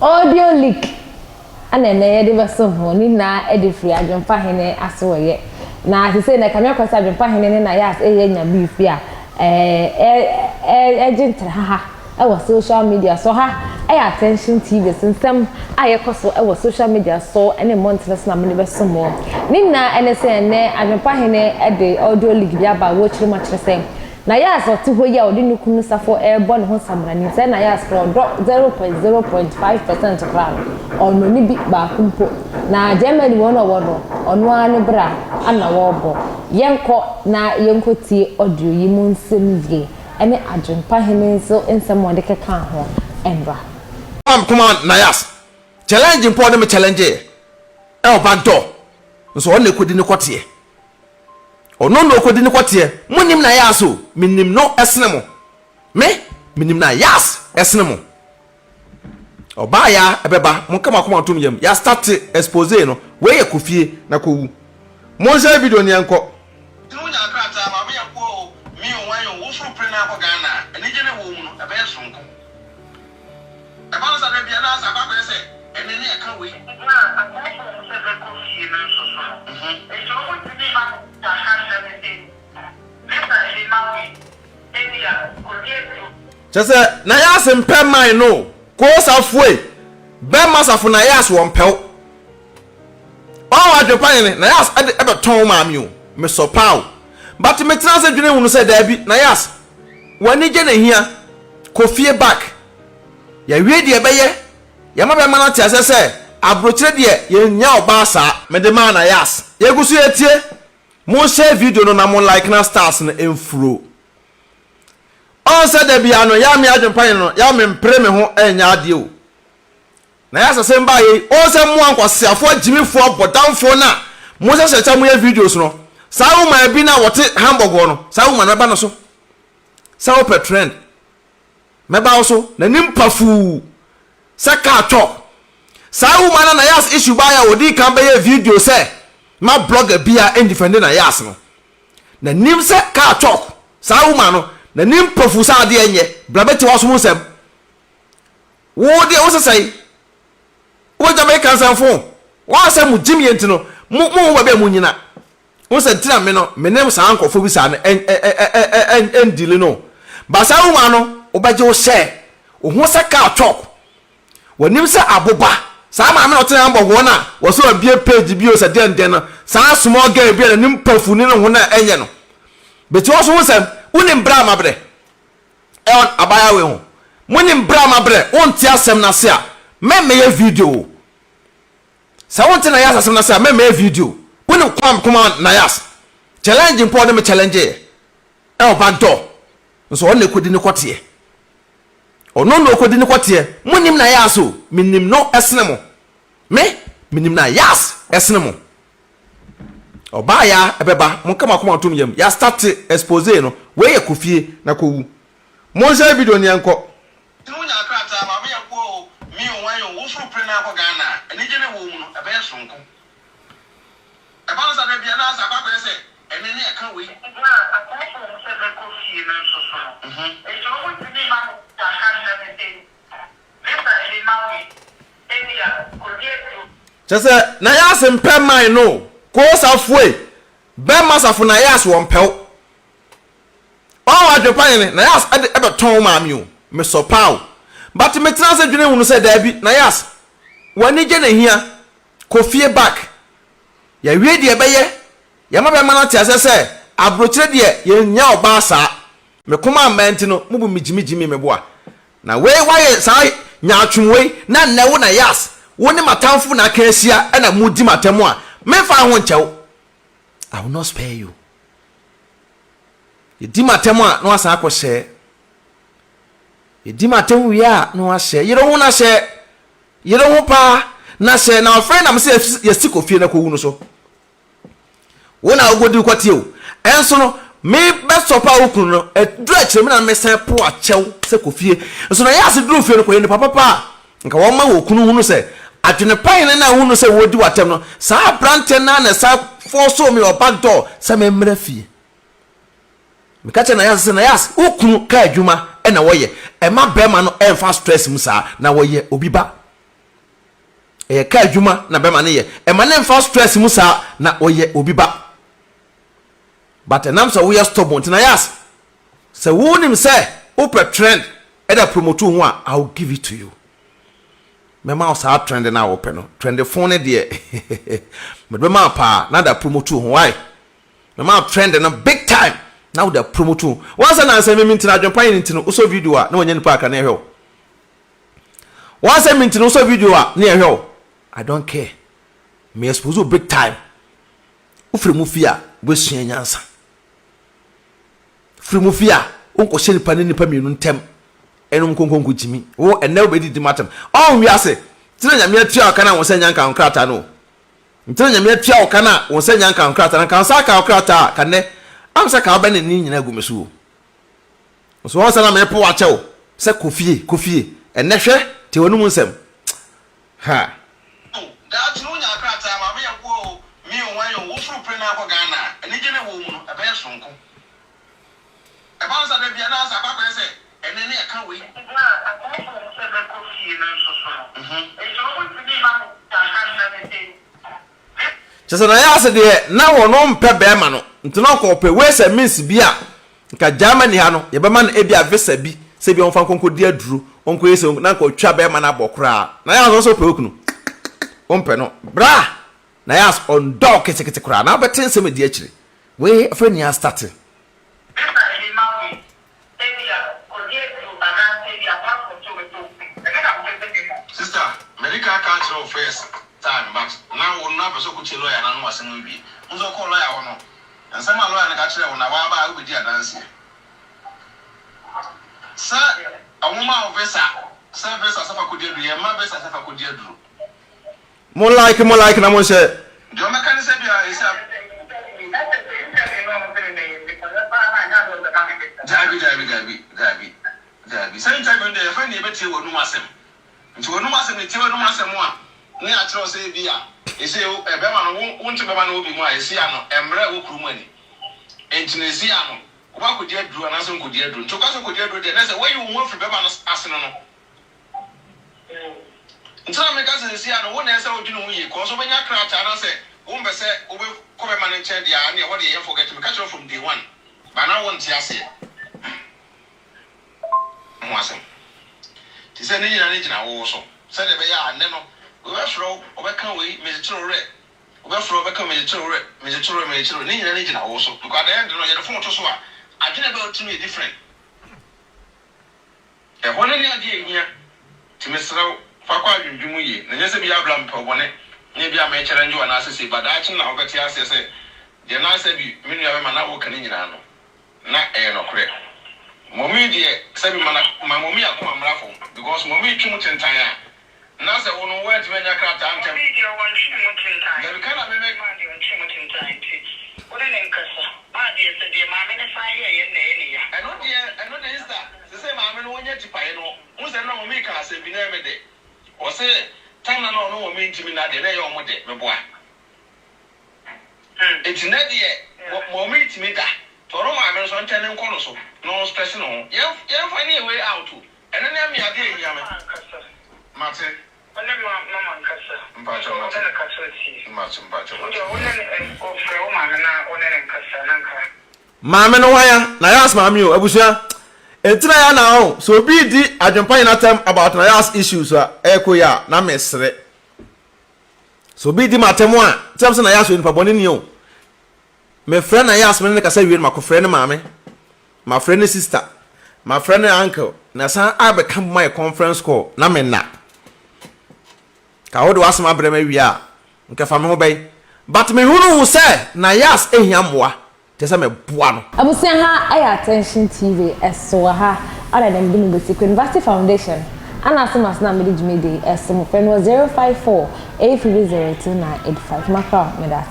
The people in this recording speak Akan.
audio leak ana na ye de beso ho ni na e de free Adwepahene aso ye na se na kamya kwasa Adwepahene ne Nayas nya beef a gentle ha our social media so ha attention TV sinsem ayekoso social media so any months na me beso mo ni na ene se ne Adwepahene e de audio leak bia ba wo chiri ma chiri se Nayas oti ho ya odi nukunu safo bon ho samrani se Nayas from 0.5% kra ono ni bi ba kumpo na Germany wono wono ono ane bra ana wo bo yenko na yenko tie audio yi mu nsem vie ene Adwepahene so ensem wonde keka ho embra come on Nayas challenge mpo me challenge e o banto so on ekodi ni kwotie ono no okodi ni kwotie munim Nayas o minim no esene mo minim Nayas esene mo oba ya ebeba mo kama koma tom yam ya start Expøsεd no we ye kofie na kowu mo share video ni enko tunya krata ma me yakwo mi onwan yo wo furu pre na ko Ghana eni je ne wo mu no ebe sonko e ba sa de bia na sa ba be se eni ne aka we na akwa se be kofie na so so e jo wo ti ni ma ta ha se be ti leta eni ma we eni ya ko die chese Nayas mpe man no ko safue be masafu Nayas won pew Adwepahene Nayas ebe ton maami o me so paw but me tena se dwene hunu se da bi Nayas wani je na hia kofie back ya wie de ebe ye ya ma be mana ti ase se abrochire de ye nya oba sa me de ma Nayas ye gusu etie mo share video no na mo like na stars na emfuro on se da bi ano ya me Adwepahene no ya me mpre me ho enya ade o Nayas asem ba ye o se mo ankwasiafo agimifo bodamfo na mo se secha mo ye videos no sa wo ma bi na wote hamburger no sa wo ma na ba no so sa wo pe trend me ba so na nimpafu sa ka talk sa wo ma na Nayas issue ba ya odi kan be ye video se ma blogger bia independent Nayas no na nim se ka talk sa wo ma no na nimpafu sa de enye blabeti wo so mo sem wo de wo se sai wo Jamaican sanfo wa se mu jimi enti no mu ba be mu nyina wo se tira me no menem sa ankofo bi sa na endile no ba sa wo ma no wo ba je wo share wo ho se ka talk wonim se aboba sa ma me no tira ambo wo na wo so bie page bi o se den no sa small girl bi na nim pafu ni no ho na enye no beti wo so wo se unim bra ma bre on abaya we ho munim bra ma bre on ti asem na se a me video sa wonte Nayas asem na se me video woni come Nayas challenge mpo de me challenge e o banto so on ekodi ni kwotie ono no ekodi ni kwotie munim Nayas o minim no esene mo minim Nayas esene mo oba ya ebeba mo kama tom yam ya start Expøsεd no we ye kofie na kowu mo share video ni enko tunya krata ma me yakwo mi onwan yo wo furu pre na ko Ghana eni je ne wo mu no ebe sonko e ba sa de bia na sa ba be se eni ne aka we na akwa se be kofie na so so e jo wo ti ni ma ta ha na me te leta eni ma we eni ya ko die chese Nayas mpe man no ko safue be masafu Nayas won pew Adwepahene Nayas ebe ton maami o me so paw but me tena se dwene hunu se da bi Nayas wani je na hia kofie back ya wie de ebe ye ya ma be mana ti ase se abrochire de ye nya oba sa me koma menti no mu bu mijimi me boa na we waye sa nya atwunwe na newo Nayas woni matamfu na ka asia na mudi matemu a me fa ho nchew I will not spare you ye di matemu a no asa akose ye di matemu ya no ase ye ro na se ye ro pa na se na friend am se ye sikofie na ko wu no so wona ogodi kwate o enso no me best of our okunu no edura kire me na me san po achew se kofie enso na ya se duru fie no ko ye ni papa nka wo ma wo okunu hu no se Adwepahene na hu no se wodi watem no sa brante na sa forso me back door se me mra fie me ka che na Nayas okunu ka adwuma e na wo ye e ma be ma no e fa stress mu sa na wo ye obi ba e ka adwuma na be ma ne ye e ma ne mfa stress mu sa na oye obi ba but enam so we are stubborn na yes se wonim say open trend e da promote ho a I'll give it to you me ma sa trend na open no trend phone de me be ma pa na da promote ho why me ma trend na big time now da promote ho once na say me mintina Adwepahene ntino so video a na onye nipa aka na ehwe once I mintina so video a na ehwe I don't care me expose big time ufre mu fia bo sua nyansa free mu fia onko hye nipa ne nipa mienu ntem enum konkonko jimi wo enne obedi di matem on wi ase tira nyame atua aka na won sanya nka nkrata no tira nyame atua aka na won sanya nka nkrata na kan sa ka nkrata ka ne am sa ka ba ne ni nyina gumesu so won sa na me po wa chew se kofie enne hwe te wonu mu nsem ha da tunu nya nkrata ma me yanko mi onwan yo wo furu pre na ko Ghana eni je ne wo mu no e be sonko Ebansa de bia na sa papa say ene ne aka we na akọ se be ko fie na so so e so wo ti ma ta kan na me chese na ya ase de na wo no mpe be ma no ntino ko pe we se means bia nka Germany ha no ye be ma na e bia visa bi se bi on fa konko di aduru onko yese na ko twa be ma na bokura na ya so pe okunu on pe no bra na ya on dog kete kura na betin se me di akire we afre ni ya start Sister, medical council first time, but now we'll not be so good lawyer and was in movie. Who's a call lawyer or no? And some lawyer and catcher on a while with your dancing. Sir, a woman of Vesa, service as if I could do, your mother as if I could do. More like, I must say. The mechanism is Gabi. Same time when they find a better one, Massam. Nti wonu masem ti wonu masem a ne a kire ose bia ese e be ma no wonte be ma no obi mu a ese ano emre wo kuru mu ani enti ne ese ano wo ba kodi aduru na so kodi aduru nti ka so kodi aduru de na se wey wo firi be ma no ase no nti na me ka se ese ano wo na ese wo dwunu wo yi ko so benya krata na se wo mbe se wo be ko be ma no nche dia na wo de ye forget me ka kire from day one ba na wo nti ase mo asem ti se ne nyina ne gina wo so se de be ya ane no we fro obeka we me tiro re we fro obeka me tiro ne nyina ne gina wo so because the end no ye de fon to so a adwene be otunu e different e hone ne ade ehia ti me sraw fa kwa adwundwum ye na nye se bi ablam pa bone ne bi ama chere njo na asese badachi na obeti asese de na se bi me nua be ma na wo kan nyina no na e no kore Mommy dear, sabi mana my mommy akoma mrafo because mommy twum tentan a na se wono wet menya krata antem mommy dear one twum tentan the kind of me man dear twum tentan ti wona ne nkasa ma dear se dear ma me ne fa ye ne ya I know the is that se ma me no wonya tipae no wo se na mommy ka se bi na me de o se tan na no mommy ntimi na de na ye omo de me boa enti na de mommy ntimi da Toro ma me so ntene nkono so no stress no ye find a way out and then me ade ehia me mate onne mama nkasa mpacho mate na kaso ti mpacho onne o fre o ma na onne nkasa na nka maame no waya na yas maame o abusua entina ya na o so bi di Adwepahene na time about na yas issues a ekoya na mesre so bi di matemo a tem se na yas nipa bone ni o my friend Nayas me ka say we my friend mama my friend sister my friend uncle na san abeka my conference call na me na ka wo do asema brema wi a nka fa me ho bai but me hunu say Nayas ehia moa te say me boa no abusia ha ay attention tv eso ha ala dem bi no University Foundation ana asema na me di eso mo friend was 054 8302985 makra me that